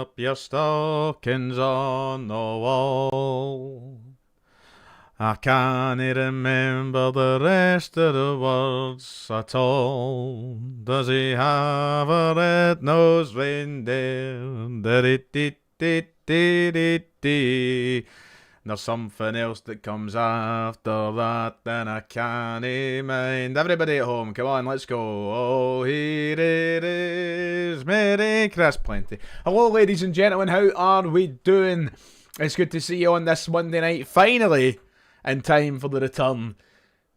up your stockings on the wall. I can't remember the rest of the words at all. Does he have a red-nosed reindeer? Dee-dee-dee-dee-dee-dee. There's something else that comes after that, and I can't mind. Everybody at home, come on, let's go. Oh, here it is. Merry Christmas. Plenty. Hello, ladies and gentlemen. How are we doing? It's good to see you on this Monday night. Finally, in time for the return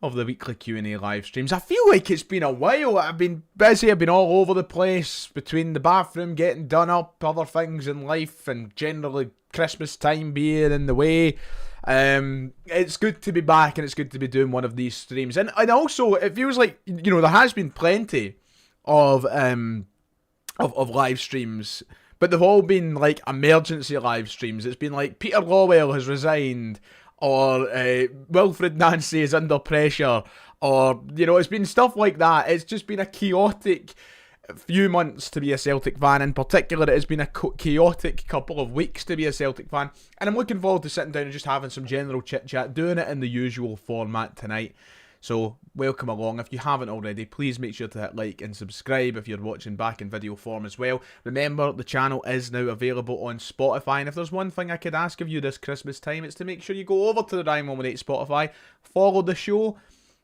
of the weekly Q&A live streams. I feel like it's been a while. I've been busy. I've been all over the place between the bathroom, getting done up, other things in life, and generally Christmas time being in the way. It's good to be back, and it's good to be doing one of these streams. And also, it feels like, you know, there has been plenty of live streams, but they've all been like emergency live streams. It's been like Peter Lawwell has resigned, or Wilfried Nancy is under pressure, or, you know, it's been stuff like that. It's just been a chaotic few months to be a Celtic fan. In particular, it has been a chaotic couple of weeks to be a Celtic fan, and I'm looking forward to sitting down and just having some general chit chat, doing it in the usual format tonight. So welcome along. If you haven't already, please make sure to hit like and subscribe if you're watching back in video form as well. Remember, the channel is now available on Spotify, and if there's one thing I could ask of you this Christmas time, it's to make sure you go over to the Ryan 118 Spotify, follow the show,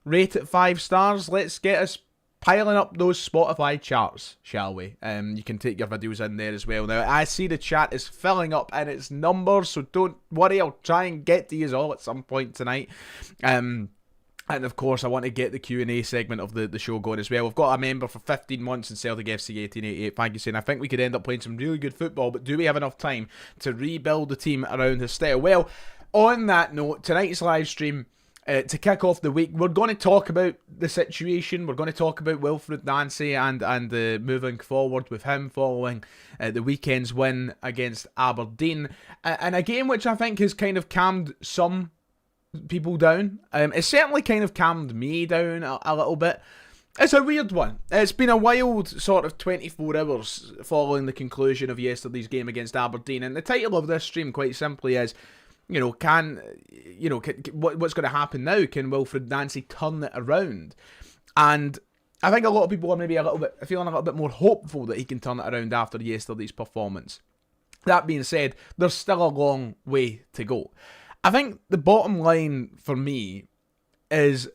rate it 5 stars. Let's get us piling up those Spotify charts, shall we? You can take your videos in there as well. Now, I see the chat is filling up in its numbers, so don't worry, I'll try and get to you all at some point tonight. And of course, I want to get the Q&A segment of the show going as well. We've got a member for 15 months in Celtic FC 1888. Thank you, saying, I think we could end up playing some really good football, but do we have enough time to rebuild the team around his style? Well, on that note, tonight's live stream, to kick off the week, we're going to talk about the situation. We're going to talk about Wilfried Nancy and moving forward with him following the weekend's win against Aberdeen. And a game which I think has kind of calmed some people down. It's certainly kind of calmed me down a little bit. It's a weird one. It's been a wild sort of 24 hours following the conclusion of yesterday's game against Aberdeen. And the title of this stream, quite simply, is, what's going to happen now? Can Wilfried Nancy turn it around? And I think a lot of people are maybe feeling a little bit more hopeful that he can turn it around after yesterday's performance. That being said, there's still a long way to go. I think the bottom line for me is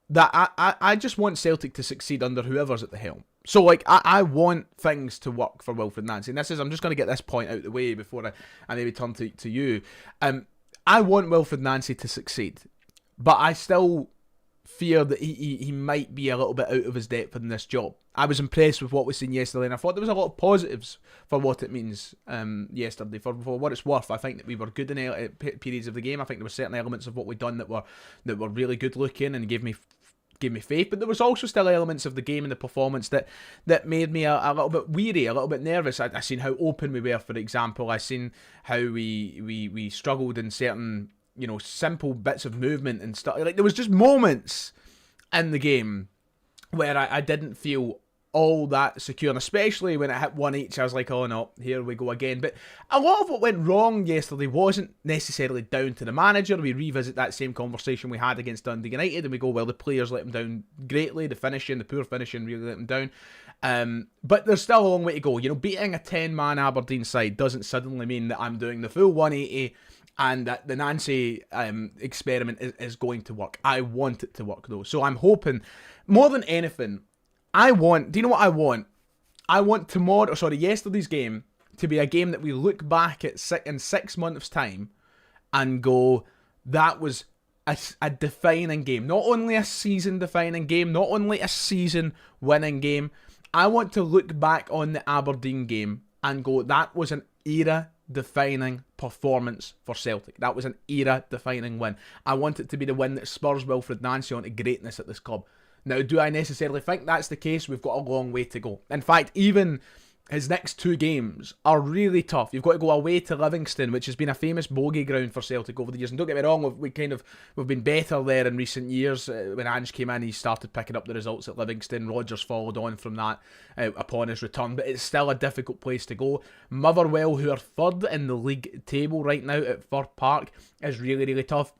that I just want Celtic to succeed under whoever's at the helm. So, like, I want things to work for Wilfried Nancy. And I'm just going to get this point out of the way before I maybe turn to you. I want Wilfried Nancy to succeed, but I still fear that he might be a little bit out of his depth in this job. I was impressed with what we seen yesterday, and I thought there was a lot of positives for what it means yesterday. For what it's worth, I think that we were good in periods of the game. I think there were certain elements of what we'd done that were really good looking and gave me faith, but there was also still elements of the game and the performance that made me a little bit weary, a little bit nervous. I seen how open we were, for example. I seen how we struggled in certain, simple bits of movement and stuff. Like, there was just moments in the game where I didn't feel all that secure, and especially when it hit 1-each, I was like, oh no, here we go again. But a lot of what went wrong yesterday wasn't necessarily down to the manager. We revisit that same conversation we had against Dundee United, and we go, well, the players let them down greatly, the poor finishing really let them down. But there's still a long way to go. Beating a 10-man Aberdeen side doesn't suddenly mean that I'm doing the full 180 and that the Nancy experiment is going to work. I want it to work, though. So I'm hoping, more than anything, do you know what I want? I want yesterday's game to be a game that we look back at in 6 months' time and go, that was a defining game. Not only a season-defining game, not only a season-winning game. I want to look back on the Aberdeen game and go, that was an era-defining performance for Celtic. That was an era-defining win. I want it to be the win that spurs Wilfried Nancy onto greatness at this club. Now, do I necessarily think that's the case? We've got a long way to go. In fact, even his next 2 games are really tough. You've got to go away to Livingston, which has been a famous bogey ground for Celtic over the years. And don't get me wrong, we've been better there in recent years. When Ange came in, he started picking up the results at Livingston. Rodgers followed on from that upon his return, but it's still a difficult place to go. Motherwell, who are 3rd in the league table right now at Fir Park, is really, really tough.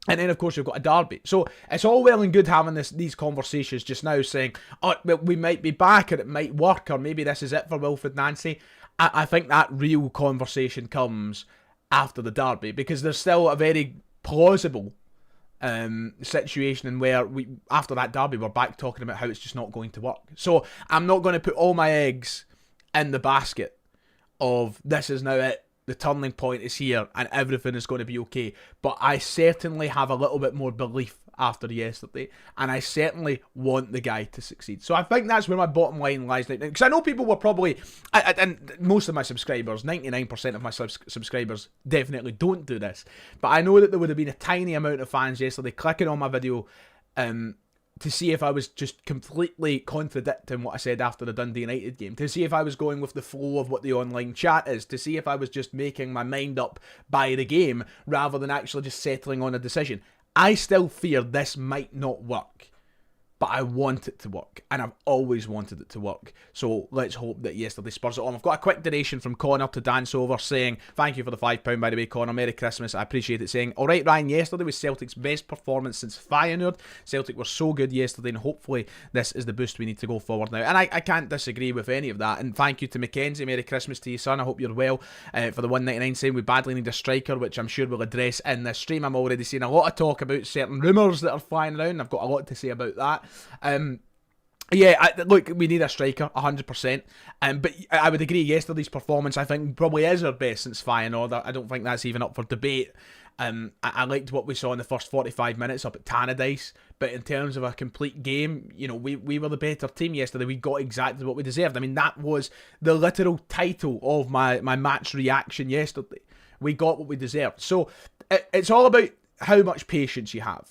And then, of course, you've got a derby. So it's all well and good having these conversations just now saying, oh, well, we might be back or it might work or maybe this is it for Wilfried Nancy. I think that real conversation comes after the derby because there's still a very plausible situation in where after that derby we're back talking about how it's just not going to work. So I'm not going to put all my eggs in the basket of this is now it. The turning point is here and everything is going to be okay. But I certainly have a little bit more belief after yesterday. And I certainly want the guy to succeed. So I think that's where my bottom line lies now. Because I know people were probably, and most of my subscribers, 99% of my subscribers definitely don't do this. But I know that there would have been a tiny amount of fans yesterday clicking on my video to see if I was just completely contradicting what I said after the Dundee United game, to see if I was going with the flow of what the online chat is, to see if I was just making my mind up by the game rather than actually just settling on a decision. I still fear this might not work, but I want it to work, and I've always wanted it to work. So let's hope that yesterday spurs it on. I've got a quick donation from Connor to dance over saying, thank you for the £5 by the way, Connor. Merry Christmas. I appreciate it. Saying, alright Ryan, yesterday was Celtic's best performance since Feyenoord. Celtic were so good yesterday, and hopefully this is the boost we need to go forward now. And I can't disagree with any of that. And thank you to Mackenzie. Merry Christmas to you, son. I hope you're well. For the 199 saying we badly need a striker, which I'm sure we'll address in this stream. I'm already seeing a lot of talk about certain rumours that are flying around. I've got a lot to say about that. Look, we need a striker, 100%. But I would agree, yesterday's performance, I think, probably is our best since Feyenoord. I don't think that's even up for debate. I liked what we saw in the first 45 minutes up at Tannadice. But in terms of a complete game, you know, we were the better team yesterday. We got exactly what we deserved. I mean, that was the literal title of my match reaction yesterday. We got what we deserved. So it's all about how much patience you have.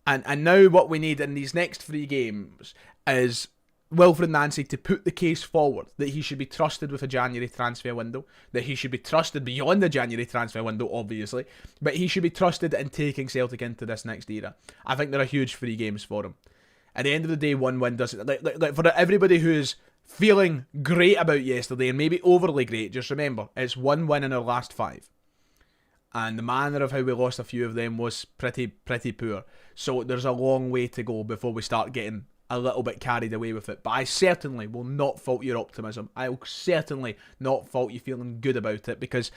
And now what we need in these next 3 games is Wilfried Nancy to put the case forward that he should be trusted with a January transfer window, that he should be trusted beyond the January transfer window, obviously, but he should be trusted in taking Celtic into this next era. I think there are huge 3 games for him. At the end of the day, 1 win doesn't... Like for everybody who's feeling great about yesterday, and maybe overly great, just remember, it's 1 win in our last 5. And the manner of how we lost a few of them was pretty poor. So there's a long way to go before we start getting a little bit carried away with it. But I certainly will not fault your optimism. I will certainly not fault you feeling good about it, because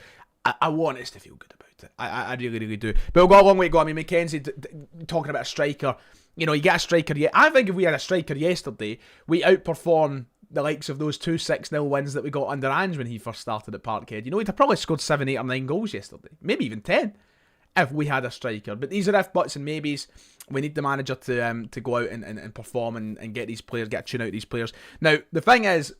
I want us to feel good about it. I really, really do. But we've got a long way to go. I mean, Mackenzie talking about a striker. You know, you get a striker. I think if we had a striker yesterday, we outperform the likes of those 2 6-0 wins that we got under Ange when he first started at Parkhead. You know, he'd have probably scored 7, 8 or 9 goals yesterday. Maybe even 10 if we had a striker. But these are if, buts and maybes. We need the manager to go out and perform and get these players, get a tune out of these players. Now, the thing is,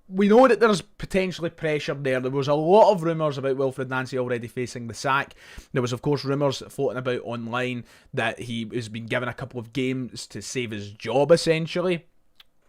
we know that there's potentially pressure there. There was a lot of rumours about Wilfried Nancy already facing the sack. There was, of course, rumours floating about online that he has been given a couple of games to save his job, essentially.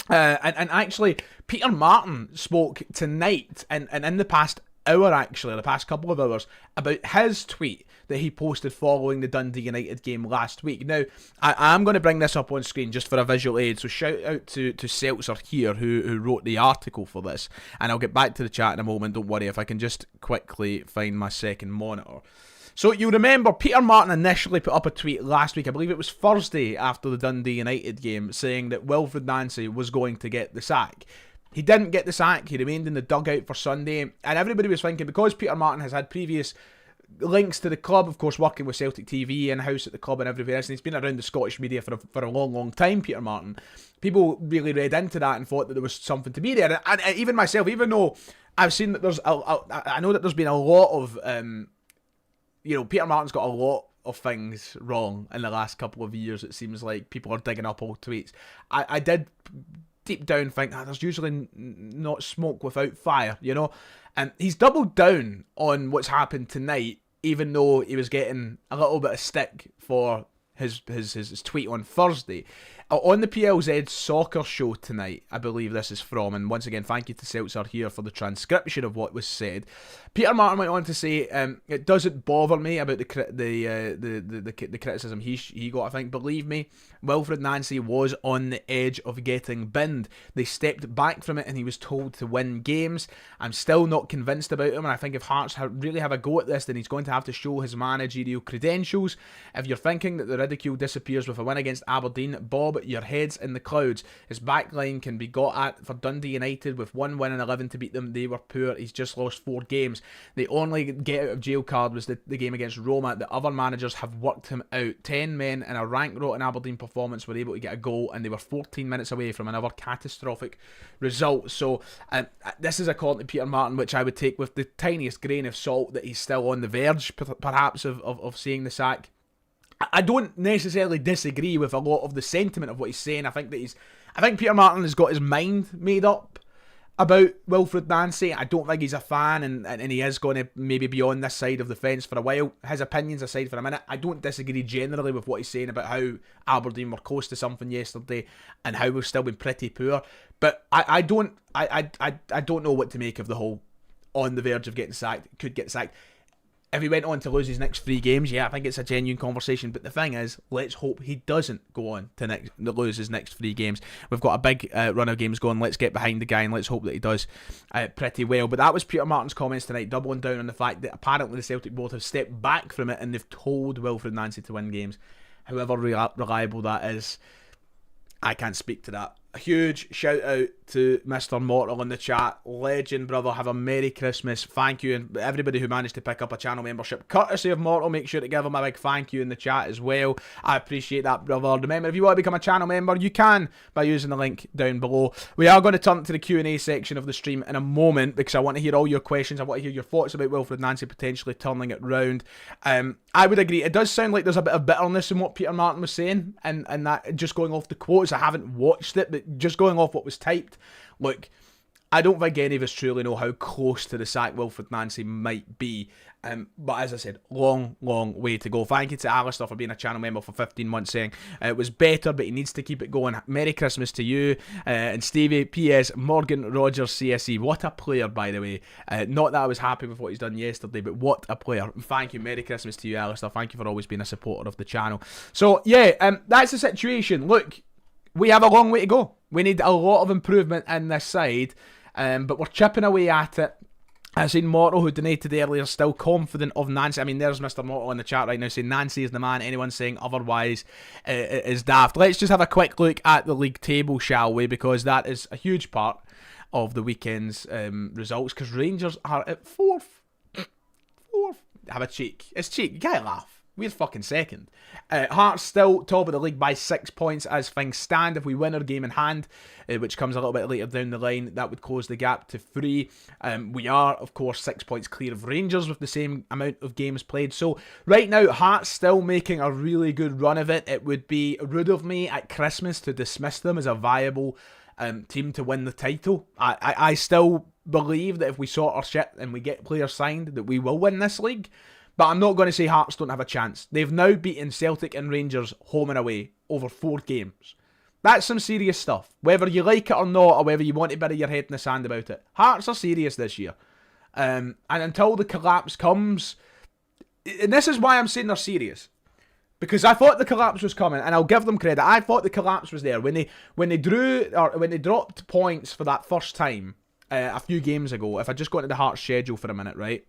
And actually, Peter Martin spoke tonight and in the past hour, actually, the past couple of hours, about his tweet that he posted following the Dundee United game last week. Now, I am going to bring this up on screen just for a visual aid, so shout out to Seltzer here who wrote the article for this, and I'll get back to the chat in a moment, don't worry, if I can just quickly find my second monitor. So you remember Peter Martin initially put up a tweet last week, I believe it was Thursday after the Dundee United game, saying that Wilfried Nancy was going to get the sack. He didn't get the sack, he remained in the dugout for Sunday, and everybody was thinking, because Peter Martin has had previous links to the club, of course working with Celtic TV, in-house at the club and everywhere else, and he's been around the Scottish media for a long time, Peter Martin. People really read into that and thought that there was something to be there, and even myself, even though I've seen that I know that there's been a lot of... Peter Martin's got a lot of things wrong in the last couple of years. It seems like people are digging up old tweets. I did deep down think there's usually not smoke without fire, you know. And he's doubled down on what's happened tonight, even though he was getting a little bit of stick for his tweet on Thursday. On the PLZ soccer show tonight, I believe this is from, and once again, thank you to Seltzer here for the transcription of what was said. Peter Martin went on to say, it doesn't bother me about the criticism he got. I think, believe me, Wilfried Nancy was on the edge of getting binned. They stepped back from it and he was told to win games. I'm still not convinced about him, and I think if Hearts really have a go at this, then he's going to have to show his managerial credentials. If you're thinking that the ridicule disappears with a win against Aberdeen, Bob, your head's in the clouds. His backline can be got at for Dundee United with 1 win and 11 to beat them. They were poor. He's just lost 4 games. The only get out of jail card was the game against Roma. The other managers have worked him out. 10 men in a rank rotten Aberdeen performance were able to get a goal, and they were 14 minutes away from another catastrophic result. So this is according to Peter Martin, which I would take with the tiniest grain of salt that he's still on the verge perhaps of seeing the sack. I don't necessarily disagree with a lot of the sentiment of what he's saying. I think Peter Martin has got his mind made up about Wilfried Nancy. I don't think he's a fan, and he is going to maybe be on this side of the fence for a while. His opinions aside for a minute, I don't disagree generally with what he's saying about how Aberdeen were close to something yesterday and how we've still been pretty poor. But I don't know what to make of the whole on the verge of getting sacked, could get sacked. If he went on to lose his next 3 games, yeah, I think it's a genuine conversation. But the thing is, let's hope he doesn't go on to lose his next 3 games. We've got a big run of games going. Let's get behind the guy and let's hope that he does pretty well. But that was Peter Martin's comments tonight, doubling down on the fact that apparently the Celtic board have stepped back from it and they've told Wilfried Nancy to win games. However reliable that is, I can't speak to that. A huge shout out to Mr. Mortal in the chat. Legend, brother. Have a Merry Christmas. Thank you. And everybody who managed to pick up a channel membership courtesy of Mortal, make sure to give him a big thank you in the chat as well. I appreciate that, brother. Remember, if you want to become a channel member, you can by using the link down below. We are going to turn to the Q&A section of the stream in a moment because I want to hear all your questions. I want to hear your thoughts about Wilfried Nancy potentially turning it round. I would agree. It does sound like there's a bit of bitterness in what Peter Martin was saying, and that just going off the quotes. I haven't watched it, but just going off what was typed, look, I don't think any of us truly know how close to the sack Wilfried Nancy might be. But as I said, long way to go. Thank you to Alistair for being a channel member for 15 months, saying it was better, but he needs to keep it going. Merry Christmas to you. And Stevie, P.S. Morgan Rogers CSE. What a player, by the way. Not that I was happy with what he's done yesterday, but what a player. Thank you. Merry Christmas to you, Alistair. Thank you for always being a supporter of the channel. So, yeah, that's the situation. Look, we have a long way to go. We need a lot of improvement in this side, but we're chipping away at it. I've seen Mortal, who donated earlier, still confident of Nancy. I mean, there's Mr. Mortal in the chat right now saying Nancy is the man. Anyone saying otherwise is daft. Let's just have a quick look at the league table, shall we? Because that is a huge part of the weekend's results. Because Rangers are at 4th. Have a cheek. It's cheek. You can't laugh. We're fucking second. Hearts still top of the league by 6 points as things stand. If we win our game in hand, which comes a little bit later down the line, that would close the gap to 3. We are, of course, 6 points clear of Rangers with the same amount of games played. So right now, Hearts still making a really good run of it. It would be rude of me at Christmas to dismiss them as a viable team to win the title. I still believe that if we sort our shit and we get players signed, that we will win this league. But I'm not going to say Hearts don't have a chance. They've now beaten Celtic and Rangers home and away over 4 games. That's some serious stuff. Whether you like it or not, or whether you want to bury your head in the sand about it, Hearts are serious this year. And until the collapse comes, and this is why I'm saying they're serious, because I thought the collapse was coming, and I'll give them credit. I thought the collapse was there when they dropped points for that first time a few games ago. If I just go into the Hearts schedule for a minute, right?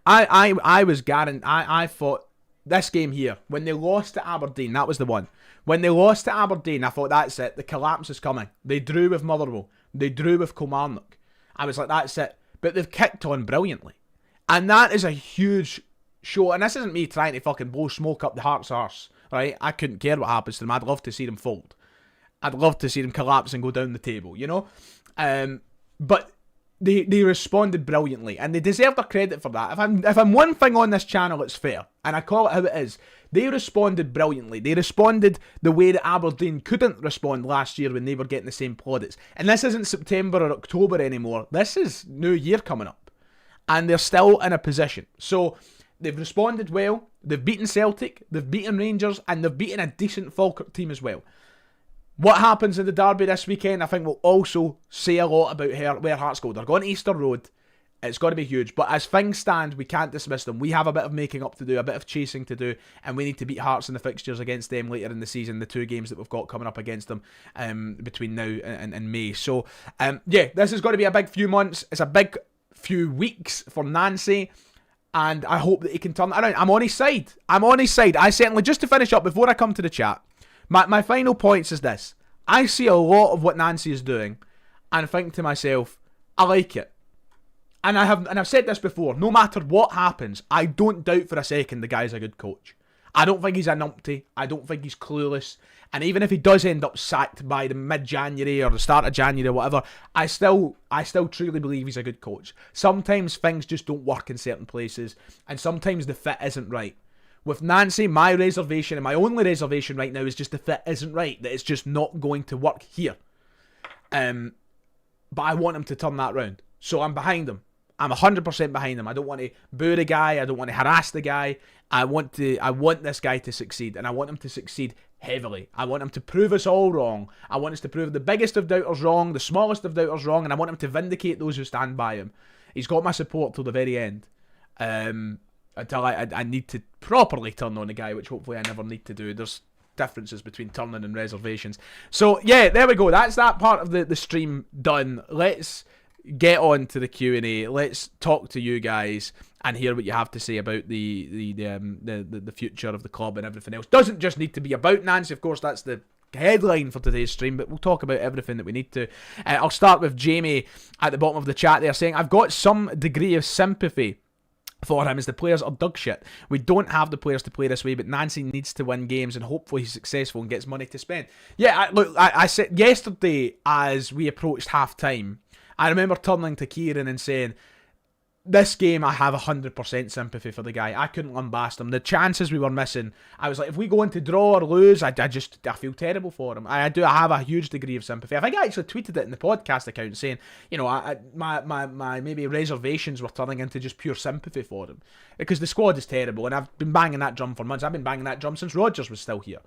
I thought this game here, when they lost to Aberdeen, that was the one. When they lost to Aberdeen, I thought, that's it. The collapse is coming. They drew with Motherwell. They drew with Kilmarnock. I was like, that's it. But they've kicked on brilliantly. And that is a huge show. And this isn't me trying to fucking blow smoke up the Hearts' arse, right? I couldn't care what happens to them. I'd love to see them fold. I'd love to see them collapse and go down the table, you know? But They responded brilliantly, and they deserve their credit for that. If I'm one thing on this channel, it's fair, and I call it how it is. They responded brilliantly. They responded the way that Aberdeen couldn't respond last year when they were getting the same plaudits. And this isn't September or October anymore. This is New Year coming up, and they're still in a position. So they've responded well. They've beaten Celtic, they've beaten Rangers, and they've beaten a decent Falkirk team as well. What happens in the derby this weekend, I think, will also say a lot about where Hearts go. They're going to Easter Road. It's got to be huge. But as things stand, we can't dismiss them. We have a bit of making up to do, a bit of chasing to do, and we need to beat Hearts in the fixtures against them later in the season, the 2 games that we've got coming up against them between now and May. So, this has got to be a big few months. It's a big few weeks for Nancy, and I hope that he can turn it around. I'm on his side. I certainly, just to finish up, before I come to the chat, my final points is this. I see a lot of what Nancy is doing, and think to myself, I like it. And I've said this before, no matter what happens, I don't doubt for a second the guy's a good coach. I don't think he's a numpty. I don't think he's clueless. And even if he does end up sacked by the mid-January or the start of January or whatever, I still truly believe he's a good coach. Sometimes things just don't work in certain places, and sometimes the fit isn't right. With Nancy, my reservation, and my only reservation right now, is just the fit isn't right, that it's just not going to work here. But I want him to turn that round. So I'm behind him. I'm 100% behind him. I don't want to boo the guy. I don't want to harass the guy. I want this guy to succeed, and I want him to succeed heavily. I want him to prove us all wrong. I want us to prove the biggest of doubters wrong, the smallest of doubters wrong, and I want him to vindicate those who stand by him. He's got my support till the very end. Until I need to properly turn on the guy, which hopefully I never need to do. There's differences between turning and reservations. So, yeah, there we go. That's that part of the stream done. Let's get on to the Q&A. Let's talk to you guys and hear what you have to say about the future of the club and everything else. Doesn't just need to be about Nancy, of course. That's the headline for today's stream, but we'll talk about everything that we need to. I'll start with Jamie at the bottom of the chat there saying, I've got some degree of sympathy for him as the players are dog shit. We don't have the players to play this way, but Nancy needs to win games and hopefully he's successful and gets money to spend. Yeah, I said yesterday as we approached half time, I remember turning to Kieran and saying, this game I have 100% sympathy for the guy. I couldn't lambast him. The chances we were missing, I was like, if we go into draw or lose, I feel terrible for him. I have a huge degree of sympathy. I think I actually tweeted it in the podcast account saying, my maybe reservations were turning into just pure sympathy for him. Because the squad is terrible, and I've been banging that drum for months. I've been banging that drum since Rodgers was still here.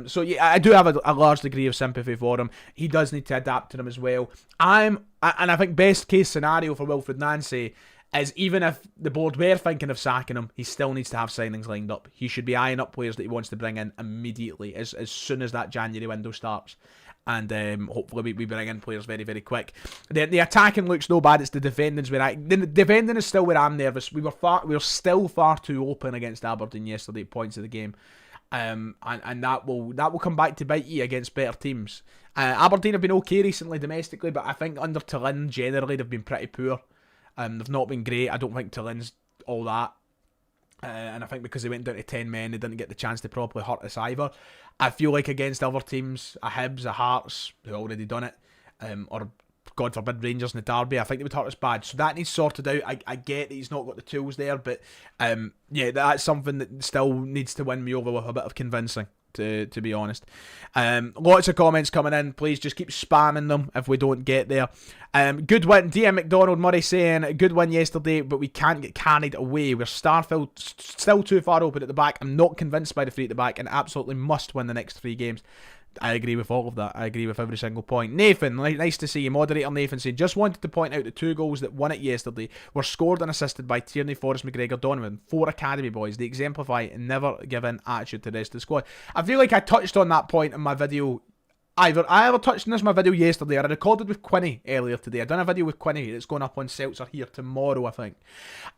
So yeah, I do have a large degree of sympathy for him. He does need to adapt to them as well. And I think best case scenario for Wilfried Nancy is, even if the board were thinking of sacking him, he still needs to have signings lined up. He should be eyeing up players that he wants to bring in immediately, as soon as that January window starts. And hopefully we bring in players very, very quick. The attacking looks no bad. It's the defending's where the defending is still where I'm nervous. We were still far too open against Aberdeen yesterday at points of the game. And that will come back to bite you against better teams. Aberdeen have been okay recently domestically, but I think under Tillin generally they've been pretty poor. They've not been great. I don't think Tillin's all that. And I think because they went down to 10 men, they didn't get the chance to properly hurt us either. I feel like against other teams, a Hibs, a Hearts, who already done it, or God forbid Rangers in the derby, I think they would hurt us bad. So that needs sorted out. I get that he's not got the tools there, but that's something that still needs to win me over with a bit of convincing. To be honest. Lots of comments coming in. Please just keep spamming them if we don't get there. Good win. DM McDonald Murray saying, good win yesterday, but we can't get carried away. We're Starfield still too far open at the back. I'm not convinced by the 3 at the back and absolutely must win the next 3 games. I agree with all of that. I agree with every single point. Nathan, nice to see you. Moderator Nathan saying, just wanted to point out the 2 goals that won it yesterday were scored and assisted by Tierney, Forrest, McGregor, Donovan. 4 academy boys. They exemplify and never give in attitude to the rest of the squad. I feel like I touched on that point in my video. Either I ever touched on this in my video yesterday, or I recorded with Quinny earlier today. I've done a video with Quinny that's going up on Seltzer here tomorrow, I think.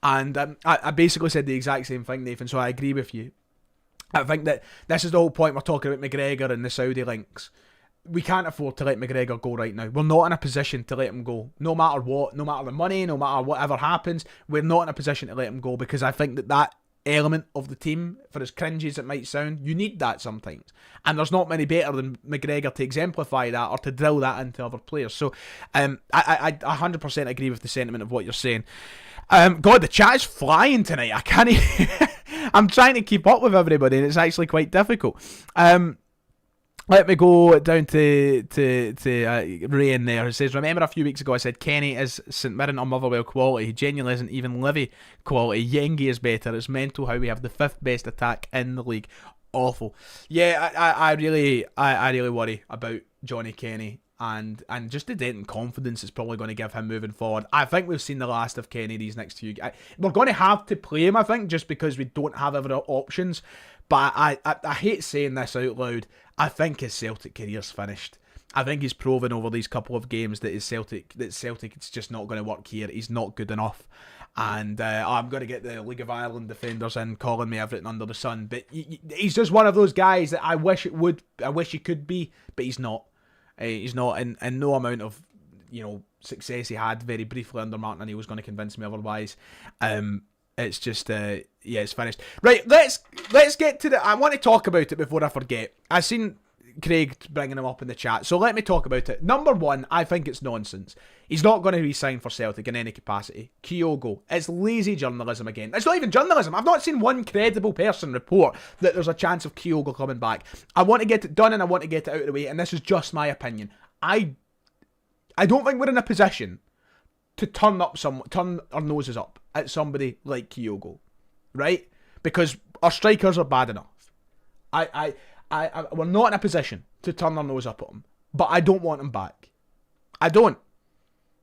And I basically said the exact same thing, Nathan, so I agree with you. I think that this is the whole point we're talking about McGregor and the Saudi links. We can't afford to let McGregor go right now. We're not in a position to let him go. No matter what, no matter the money, no matter whatever happens, we're not in a position to let him go, because I think that element of the team, for as cringy as it might sound, you need that sometimes. And there's not many better than McGregor to exemplify that or to drill that into other players. So I 100% agree with the sentiment of what you're saying. God, the chat is flying tonight. I can't even... I'm trying to keep up with everybody, and it's actually quite difficult. Let me go down to Ray in there, who says, remember a few weeks ago I said Kenny is St Mirren or Motherwell quality. He genuinely isn't even Livy quality. Yengi is better. It's mental how we have the 5th best attack in the league. Awful. Yeah, I really worry about Johnny Kenny and just the dent in confidence it's probably going to give him moving forward. I think we've seen the last of Kenny these next few. We're going to have to play him, I think, just because we don't have other options. But I hate saying this out loud. I think his Celtic career's finished. I think he's proven over these couple of games that Celtic it's just not going to work here. He's not good enough. And I'm going to get the League of Ireland defenders in calling me everything under the sun. But he's just one of those guys that I wish he could be, but he's not. He's not, and no amount of success he had very briefly under Martin O'Neill was going to convince me otherwise. It's just it's finished. Right, let's get to I want to talk about it before I forget. I seen Craig bringing him up in the chat, so let me talk about it. Number one, I think it's nonsense. He's not going to be signed for Celtic in any capacity. Kyogo, it's lazy journalism again. It's not even journalism. I've not seen one credible person report that there's a chance of Kyogo coming back. I want to get it done and I want to get it out of the way, and this is just my opinion. I don't think we're in a position to turn our noses up at somebody like Kyogo, right? Because our strikers are bad enough. We're not in a position to turn our nose up at him, but I don't want him back. I don't.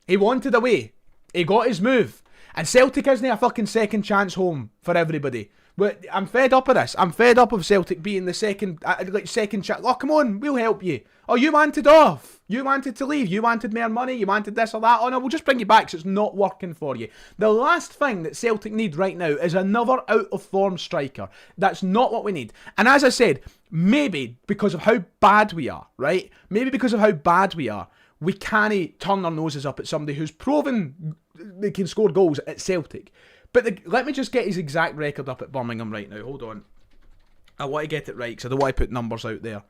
He wanted away. He got his move. And Celtic isn't a fucking second chance home for everybody. But I'm fed up of this. I'm fed up of Celtic being the second chance. Oh, come on, we'll help you. Oh, you wanted off. You wanted to leave. You wanted more money. You wanted this or that. Oh, no, we'll just bring you back so it's not working for you. The last thing that Celtic need right now is another out-of-form striker. That's not what we need. And as I said, maybe because of how bad we are, right? Maybe because of how bad we are, we can't turn our noses up at somebody who's proven they can score goals at Celtic. But let me just get his exact record up at Birmingham right now. Hold on. I want to get it right because I don't want to put numbers out there.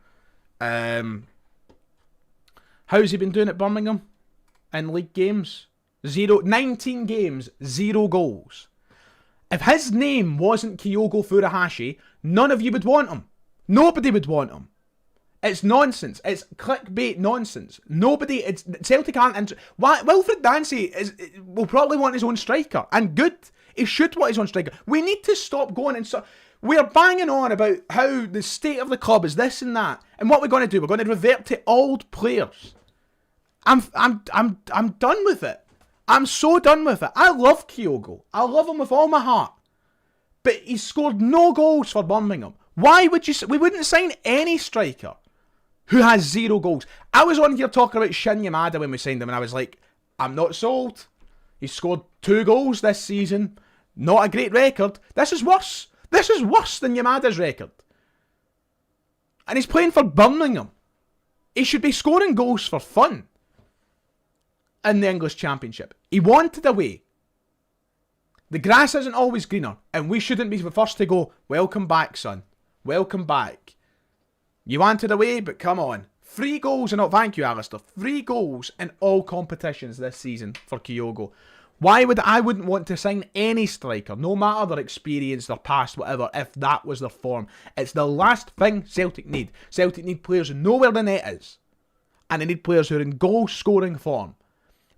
How's he been doing at Birmingham in league games? 19 games, 0 goals. If his name wasn't Kyogo Furuhashi, none of you would want him. Nobody would want him. It's nonsense. It's clickbait nonsense. Celtic aren't Wilfried Dancy will probably want his own striker. And good. He should want his own striker. We need to stop going and we're banging on about how the state of the club is this and that. And what we're going to do, we're going to revert to old players. I'm done with it. I'm so done with it. I love Kyogo. I love him with all my heart. But he scored no goals for Birmingham. Why would we wouldn't sign any striker who has 0 goals. I was on here talking about Shin Yamada when we signed him, and I was like, I'm not sold. He scored 2 goals this season. Not a great record. This is worse. This is worse than Yamada's record. And he's playing for Birmingham. He should be scoring goals for fun in the English Championship. He wanted away. The grass isn't always greener, and we shouldn't be the first to go, welcome back, son. Welcome back. You wanted away, but come on. 3 goals and thank you, Alistair. 3 goals in all competitions this season for Kyogo. I wouldn't want to sign any striker, no matter their experience, their past, whatever, if that was their form. It's the last thing Celtic need. Celtic need players who know where the net is. And they need players who are in goal-scoring form.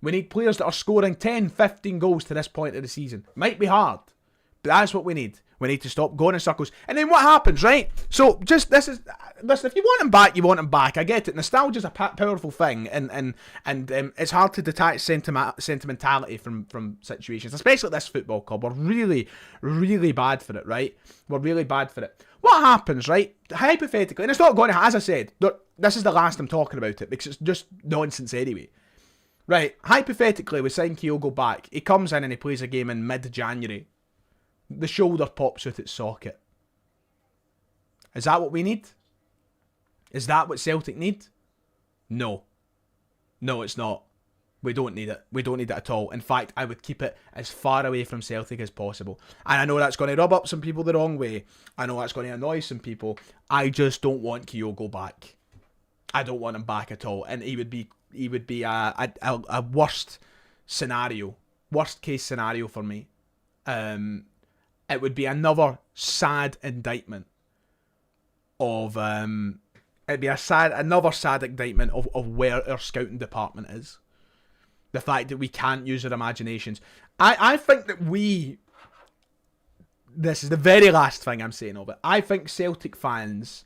We need players that are scoring 10, 15 goals to this point of the season. Might be hard, but that's what we need. We need to stop going in circles. And then what happens, right? So, listen, if you want him back, you want him back. I get it. Nostalgia's a powerful thing, and it's hard to detach sentimentality from situations, especially at this football club. We're really, really bad for it, right? We're really bad for it. What happens, right? Hypothetically, and it's not going to, as I said, this is the last I'm talking about it, because it's just nonsense anyway. Right, hypothetically, we sign Kyogo back. He comes in and he plays a game in mid-January. The shoulder pops out its socket. Is that what we need? Is that what Celtic need? No. No, it's not. We don't need it. We don't need it at all. In fact, I would keep it as far away from Celtic as possible. And I know that's going to rub up some people the wrong way. I know that's going to annoy some people. I just don't want Kyogo back. I don't want him back at all. And he would be a worst case scenario for me. It would be another sad indictment of it'd be another sad indictment of where our scouting department is. The fact that we can't use our imaginations. I think that this is the very last thing I'm saying of it. I think Celtic fans,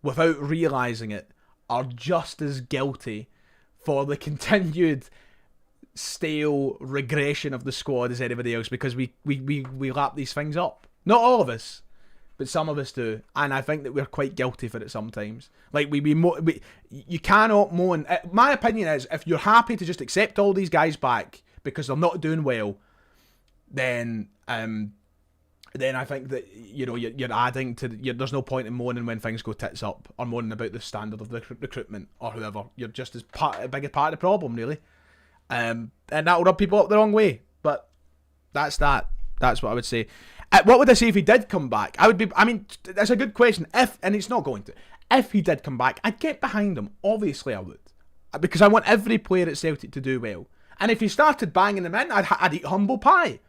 without realising it, are just as guilty for the continued stale regression of the squad as anybody else, because we lap these things up. Not all of us, but some of us do, and I think that we're quite guilty for it sometimes. Like you cannot moan. My opinion is, if you're happy to just accept all these guys back because they're not doing well, then I think that you're adding to. There's no point in moaning when things go tits up, or moaning about the standard of the recruitment or whoever. You're just as a big part of the problem, really, and that will rub people up the wrong way. But that's that. That's what I would say. What would I say if he did come back? That's a good question. And it's not going to. If he did come back, I'd get behind him. Obviously, I would, because I want every player at Celtic to do well. And if he started banging them in, I'd eat humble pie.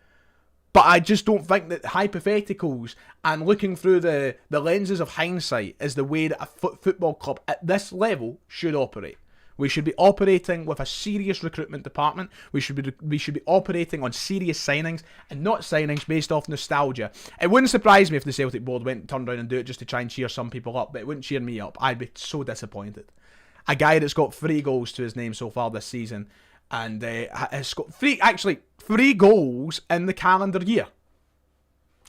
But I just don't think that hypotheticals and looking through the lenses of hindsight is the way that a football club at this level should operate. We should be operating with a serious recruitment department. We should be operating on serious signings and not signings based off nostalgia. It wouldn't surprise me if the Celtic board went and turned around and do it just to try and cheer some people up, but it wouldn't cheer me up. I'd be so disappointed. A guy that's got 3 goals to his name so far this season, and has got 3 goals in the calendar year.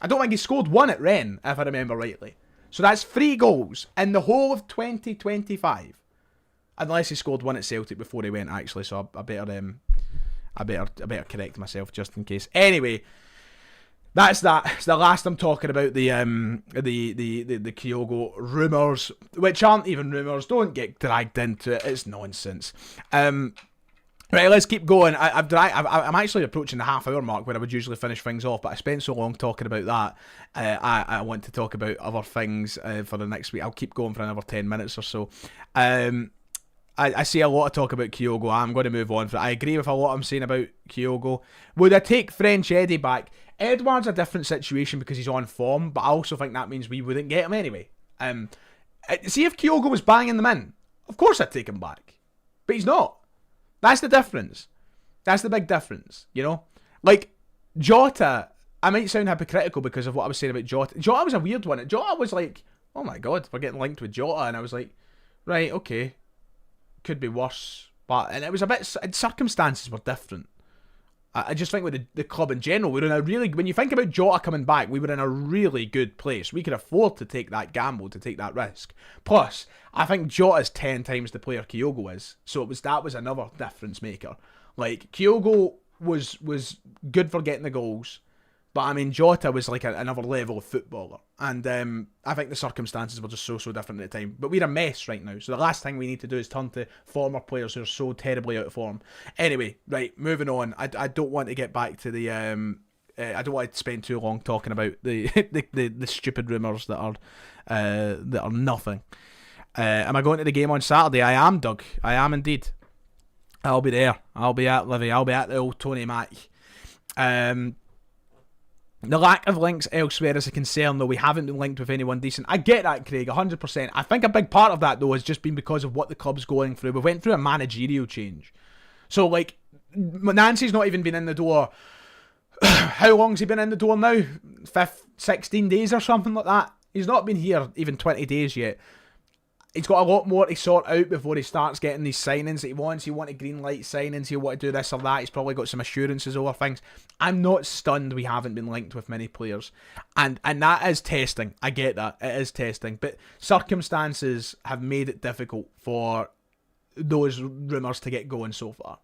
I don't think he scored 1 at Rennes, if I remember rightly. So that's 3 goals in the whole of 2025. Unless he scored 1 at Celtic before he went, actually, so I better correct myself just in case. Anyway, that's that. It's the last I'm talking about the Kyogo rumours, which aren't even rumours. Don't get dragged into it. It's nonsense. Right, let's keep going. I'm actually approaching the half-hour mark where I would usually finish things off, but I spent so long talking about that. I want to talk about other things for the next week. I'll keep going for another 10 minutes or so. I see a lot of talk about Kyogo. I'm going to move on. I agree with a lot I'm saying about Kyogo. Would I take French Eddie back? Edouard's a different situation because he's on form, but I also think that means we wouldn't get him anyway. See, if Kyogo was banging them in, of course I'd take him back. But he's not. That's the difference. That's the big difference, Like, Jota, I might sound hypocritical because of what I was saying about Jota. Jota was a weird one. Jota was like, oh my god, we're getting linked with Jota. And I was like, right, okay. Could be worse. And it was a bit, circumstances were different. I just think with the club in general, we're in a really, when you think about Jota coming back, we were in a really good place. We could afford to take that gamble, to take that risk. Plus, I think Jota's 10 times the player Kyogo is. So that was another difference maker. Like, Kyogo was good for getting the goals. But I mean, Jota was like another level of footballer. And I think the circumstances were just so different at the time. But we're a mess right now. So the last thing we need to do is turn to former players who are so terribly out of form. Anyway, right, moving on. I don't want to get back to the... I don't want to spend too long talking about the stupid rumours that are nothing. Am I going to the game on Saturday? I am, Doug. I am indeed. I'll be there. I'll be at Livy. I'll be at the old Tony Mac. The lack of links elsewhere is a concern, though. We haven't been linked with anyone decent. I get that, Craig, 100%. I think a big part of that, though, has just been because of what the club's going through. We went through a managerial change. So, like, Nancy's not even been in the door. How long's he been in the door now? 16 days or something like that? He's not been here even 20 days yet. He's got a lot more to sort out before he starts getting these signings that he wants. He wants green light signings. He'll want to do this or that. He's probably got some assurances over things. I'm not stunned we haven't been linked with many players. And that is testing. I get that. It is testing. But circumstances have made it difficult for those rumours to get going so far.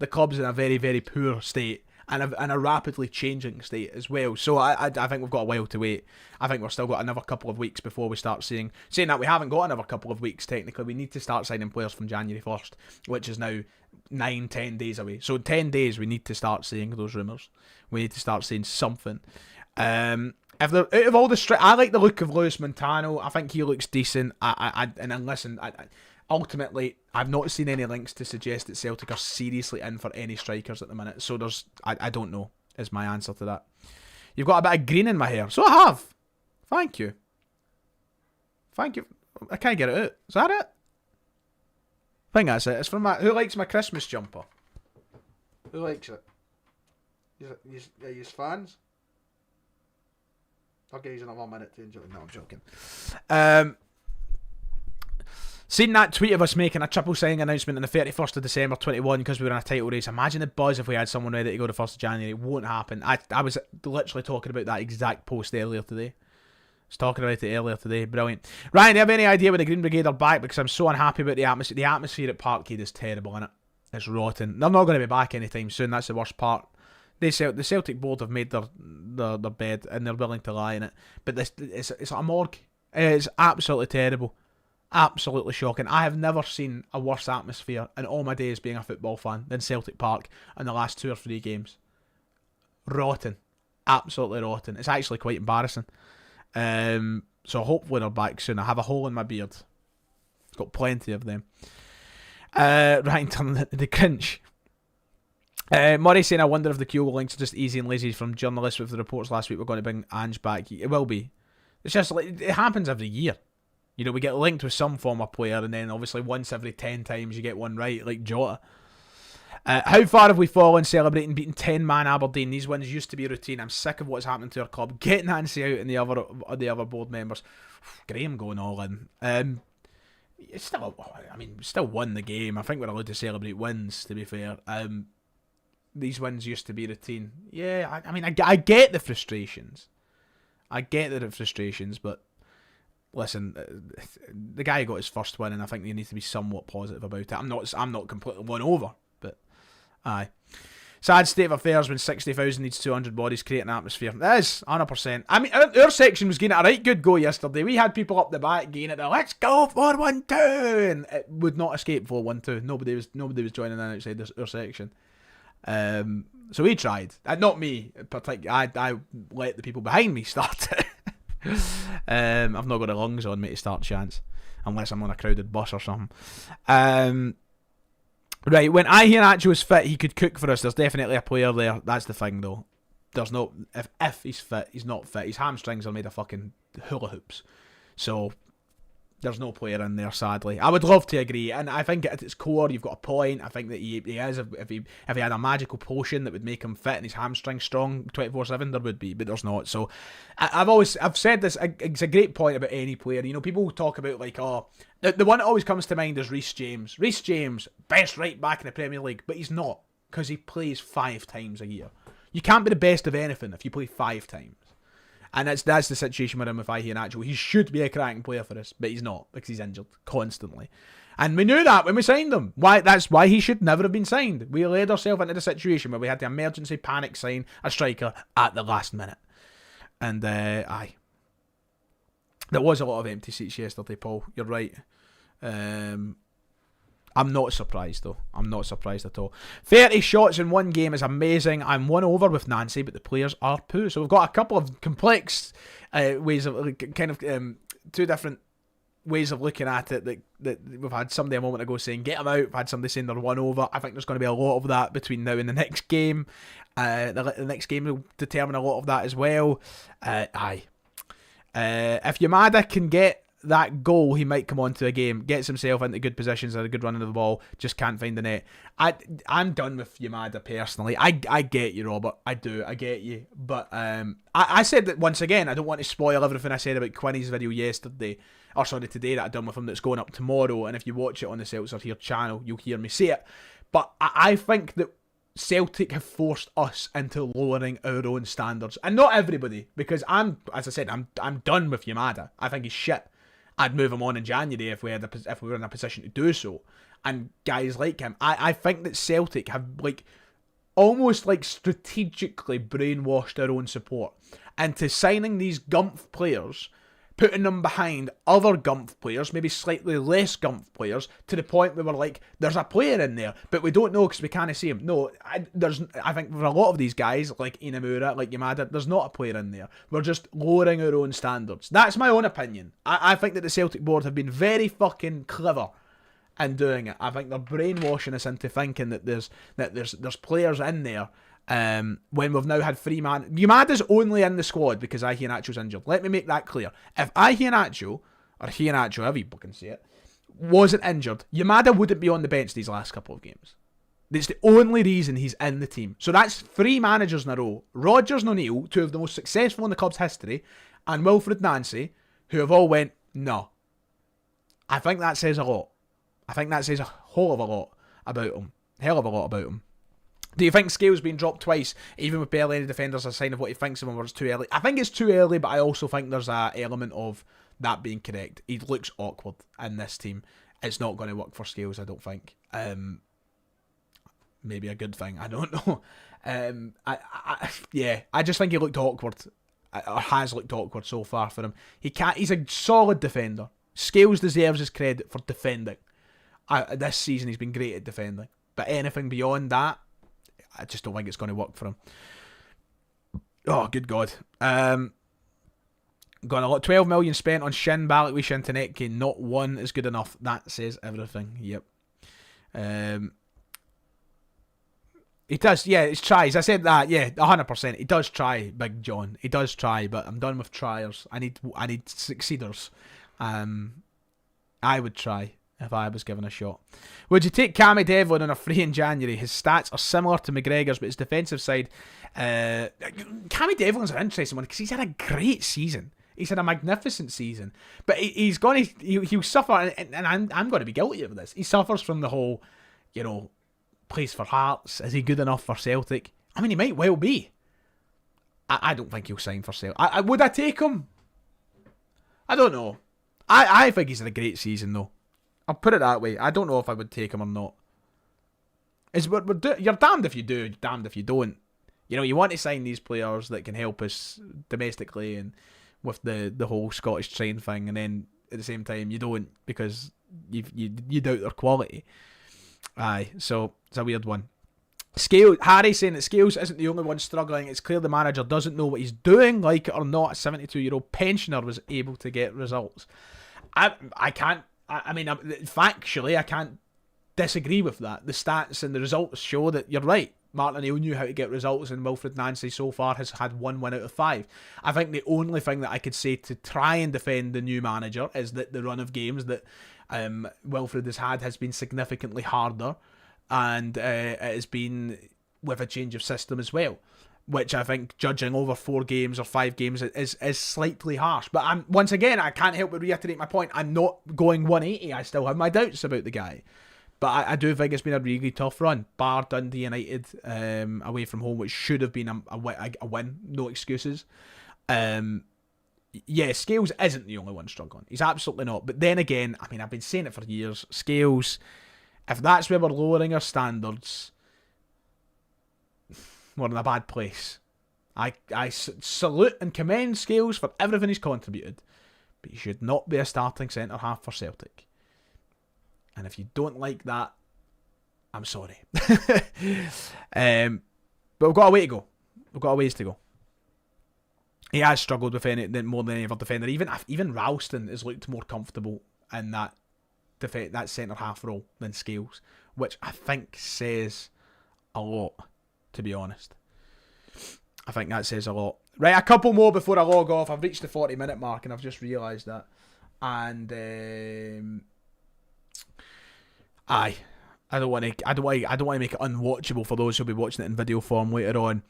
The club's in a very, very poor state. And a rapidly changing state as well. So I think we've got a while to wait. I think we've still got another couple of weeks before we start saying that we haven't got another couple of weeks technically. We need to start signing players from January 1st, which is now 9-10 days away. So in 10 days we need to start seeing those rumours. We need to start seeing something. If they're out of all the I like the look of Luis Montano. I think he looks decent. Ultimately, I've not seen any links to suggest that Celtic are seriously in for any strikers at the minute. So I don't know, is my answer to that. You've got a bit of green in my hair. So I have. Thank you. Thank you. I can't get it out. Is that it? I think that's it. It's from who likes my Christmas jumper? Who likes it? Are you fans? Okay, he's another minute to enjoy. No, I'm joking. Seen that tweet of us making a triple signing announcement on the 31st of December 21 because we were in a title race. Imagine the buzz if we had someone ready to go the 1st of January. It won't happen. I was literally talking about that exact post earlier today. I was talking about it earlier today. Brilliant. Ryan, do you have any idea when the Green Brigade are back? Because I'm so unhappy about the atmosphere. The atmosphere at Parkhead is terrible, innit? It's rotten. They're not going to be back anytime soon. That's the worst part. The Celtic board have made their bed and they're willing to lie in it. But it's a morgue. It's absolutely terrible. Absolutely shocking. I have never seen a worse atmosphere in all my days being a football fan than Celtic Park in the last 2 or 3 games. Rotten. Absolutely rotten. It's actually quite embarrassing. So hopefully they're back soon. I have a hole in my beard. Got plenty of them. Right, turning into the cringe. Murray saying, I wonder if the Kyogo links are just easy and lazy from journalists with the reports last week we're going to bring Ange back. It will be. It's just like, it happens every year. You know, we get linked with some former player and then obviously once every 10 times you get one right, like Jota. How far have we fallen celebrating beating 10-man Aberdeen? These wins used to be routine. I'm sick of what's happening to our club. Get Nancy out and the other board members. Graham going all in. It's still, still won the game. I think we're allowed to celebrate wins, to be fair. These wins used to be routine. Yeah, I get the frustrations. But listen, the guy got his first win, and I think you need to be somewhat positive about it. I'm not completely won over, but aye. Sad state of affairs when 60,000 needs 200 bodies, create an atmosphere. That is 100%. I mean, our section was getting a right good go yesterday. We had people up the back getting it. Let's go 4-1-2, and it would not escape 4-1-2. Nobody was joining in outside our section. So we tried. Not me, particularly. I let the people behind me start it. I've not got the lungs on me to start chants, unless I'm on a crowded bus or something. Right, when Iheanacho was fit, he could cook for us. There's definitely a player there. That's the thing, though. There's no if he's fit, he's not fit. His hamstrings are made of fucking hula hoops. So there's no player in there, sadly. I would love to agree, and I think at its core, you've got a point. I think that he is. If he had a magical potion that would make him fit and his hamstrings strong 24/7, there would be, but there's not. So I've said this. It's a great point about any player. You know, people talk about like, the one that always comes to mind is Reece James. Reece James, best right back in the Premier League, but he's not because he plays 5 times a year. You can't be the best of anything if you play 5 times. And that's the situation with him with Iheanacho. He should be a cracking player for us, but he's not because he's injured constantly. And we knew that when we signed him. That's why he should never have been signed. We led ourselves into the situation where we had to emergency panic sign a striker at the last minute. And, there was a lot of empty seats yesterday, Paul. You're right. I'm not surprised, though. I'm not surprised at all. 30 shots in one game is amazing. I'm 1 over with Nancy, but the players are poo. So we've got a couple of complex ways of, kind of, 2 different ways of looking at it. That we've had somebody a moment ago saying, get them out. We've had somebody saying they're 1 over. I think there's going to be a lot of that between now and the next game. The next game will determine a lot of that as well. If Yamada can get that goal, he might come on to a game, gets himself into good positions, had a good run of the ball, just can't find the net. I'm done with Yamada personally. I get you, Robert. I do. I get you. But I said that once again, I don't want to spoil everything I said about Quinny's video today that I've done with him that's going up tomorrow, and if you watch it on the Celtics Are Here channel, you'll hear me say it. But I think that Celtic have forced us into lowering our own standards. And not everybody, because I'm done with Yamada. I think he's shit. I'd move him on in January if we were in a position to do so. And guys like him, I think that Celtic have almost strategically brainwashed their own support into signing these Gumph players, putting them behind other Gumph players, maybe slightly less Gumph players, to the point where we're like, there's a player in there, but we don't know because we can't see him. No, I think for a lot of these guys, like Inamura, like Yamada, there's not a player in there. We're just lowering our own standards. That's my own opinion. I think that the Celtic board have been very fucking clever in doing it. I think they're brainwashing us into thinking that there's players in there. When we've now had 3 man. Yamada's only in the squad because Iheanacho's injured. Let me make that clear. If Iheanacho, or Iheanacho, however you fucking say it, wasn't injured, Yamada wouldn't be on the bench these last couple of games. It's the only reason he's in the team. So that's 3 managers in a row. Rodgers and O'Neill, 2 of the most successful in the club's history, and Wilfried Nancy, who have all went, no. I think that says a lot. I think that says a whole of a lot about him. Hell of a lot about him. Do you think Scales being dropped twice, even with barely any defenders, a sign of what he thinks of him, or it's too early? I think it's too early, but I also think there's an element of that being correct. He looks awkward in this team. It's not going to work for Scales, I don't think. Maybe a good thing, I don't know. I just think he looked awkward, or has looked awkward so far for him. He's a solid defender. Scales deserves his credit for defending. This season he's been great at defending. But anything beyond that, I just don't think it's going to work for him. Oh, good God. Got a lot. 12 million spent on Shin, Balak with Shintanetki. Not one is good enough. That says everything. Yep. He does, yeah, it's tries. I said that, yeah, 100%. He does try, Big John. He does try, but I'm done with triers. I need succeeders. I would try if I was given a shot. Would you take Cammy Devlin on a free in January? His stats are similar to McGregor's, but his defensive side... Cammy Devlin's an interesting one because he's had a great season. He's had a magnificent season. But he'll suffer, and I'm going to be guilty of this. He suffers from the whole, plays for Hearts. Is he good enough for Celtic? I mean, he might well be. I don't think he'll sign for Celtic. Would I take him? I don't know. I think he's had a great season, though. I'll put it that way. I don't know if I would take him or not. You're damned if you do, damned if you don't. You want to sign these players that can help us domestically and with the whole Scottish train thing, and then at the same time you don't because you doubt their quality. Aye, so it's a weird one. Harry saying that Scales isn't the only one struggling. It's clear the manager doesn't know what he's doing. Like it or not, a 72-year-old pensioner was able to get results. Factually, I can't disagree with that. The stats and the results show that you're right. Martin O'Neill knew how to get results, and Wilfried Nancy so far has had 1 win out of 5. I think the only thing that I could say to try and defend the new manager is that the run of games that Wilfried has been significantly harder, and it has been with a change of system as well, which I think judging over 4 games or 5 games is slightly harsh. But once again, I can't help but reiterate my point. I'm not going 180. I still have my doubts about the guy. But I do think it's been a really tough run. Bar Dundee United away from home, which should have been a win. No excuses. Scales isn't the only one struggling. He's absolutely not. But then again, I've been saying it for years. Scales, if that's where we're lowering our standards, we're in a bad place. I salute and commend Scales for everything he's contributed. But he should not be a starting centre-half for Celtic. And if you don't like that, I'm sorry. But we've got a way to go. We've got a ways to go. He has struggled with more than any other defender. Even Ralston has looked more comfortable in that centre-half role than Scales, which I think says a lot, to be honest. I think that says a lot. Right, a couple more before I log off. I've reached the 40-minute mark, and I've just realised that. And... I don't want to make it unwatchable for those who'll be watching it in video form later on.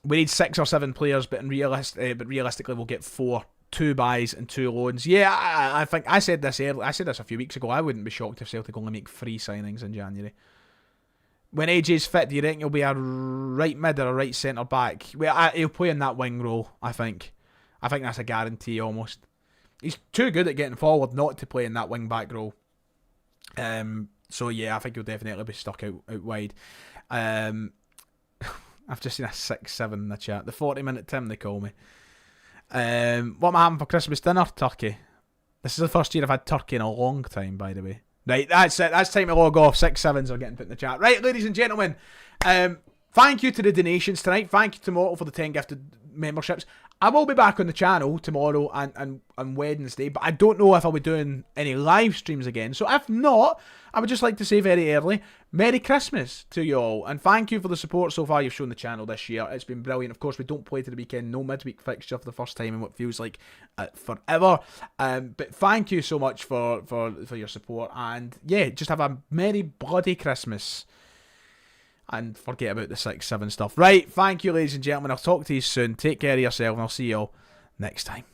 We need 6 or 7 players, but realistically we'll get 4, 2 buys and 2 loans. Yeah, I think I said this earlier. I said this a few weeks ago. I wouldn't be shocked if Celtic only make 3 signings in January. When AJ's fit, do you think he'll be a right mid or a right centre back? Well, he'll play in that wing role. I think that's a guarantee almost. He's too good at getting forward not to play in that wing back role. So yeah, I think he'll definitely be stuck out wide. I've just seen a 6-7 in the chat. The 40-minute Tim, they call me. What am I having for Christmas dinner? Turkey. This is the first year I've had turkey in a long time, by the way. Right, that's it. That's time to log off. 6-7s are getting put in the chat. Right, ladies and gentlemen, thank you to the donations tonight. Thank you to Mortal for the 10 gifted memberships. I will be back on the channel tomorrow and Wednesday, but I don't know if I'll be doing any live streams again. So if not, I would just like to say very early, Merry Christmas to you all, and thank you for the support so far you've shown the channel this year. It's been brilliant. Of course, we don't play to the weekend, no midweek fixture for the first time in what feels like forever. But thank you so much for your support, and yeah, just have a merry bloody Christmas. And forget about the 6-7 stuff. Right, thank you ladies and gentlemen. I'll talk to you soon. Take care of yourself and I'll see you all next time.